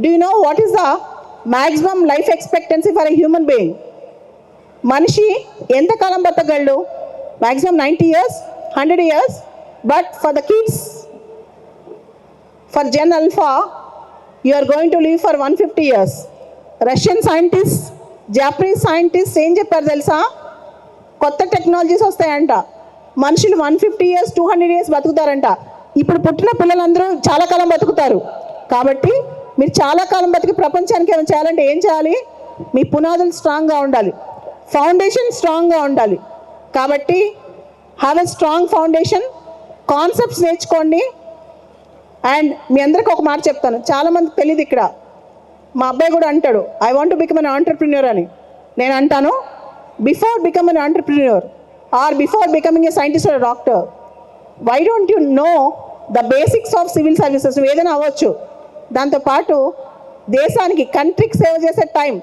Do you know what is the maximum life expectancy for a human being? మనిషి ఎంతకాలం బతకగలడు? Maximum 90 years, 100 years. But for the kids, for Gen Alpha, you are going to live for 150 years. Russian scientist, Japanese scientist ఏం చెప్పారు తెలుసా? కొత్త technologies వస్తాయంట, మనుషులు 150 years, 200 years బతుకుతారంట. ఇప్పుడు పుట్టిన పిల్లలందరూ చాలా కాలం బతుకుతారు. కాబట్టి మీరు చాలా కాలం బతికి ప్రపంచానికి ఏమైనా చేయాలంటే ఏం చేయాలి? మీ పునాదులు స్ట్రాంగ్గా ఉండాలి, ఫౌండేషన్ స్ట్రాంగ్గా ఉండాలి. కాబట్టి have a strong foundation, concepts నేర్చుకోండి. అండ్ మీ అందరికీ ఒక మాట చెప్తాను, చాలామందికి తెలియదు ఇక్కడ. మా అబ్బాయి కూడా అంటాడు, I want to become an entrepreneur అని. నేను అంటాను, before become an entrepreneur or before becoming a scientist or doctor, why don't you know the basics of civil services? ఏదైనా అవ్వచ్చు. దాంతోపాటు దేశానికి, కంట్రీకి సేవ చేసే టైం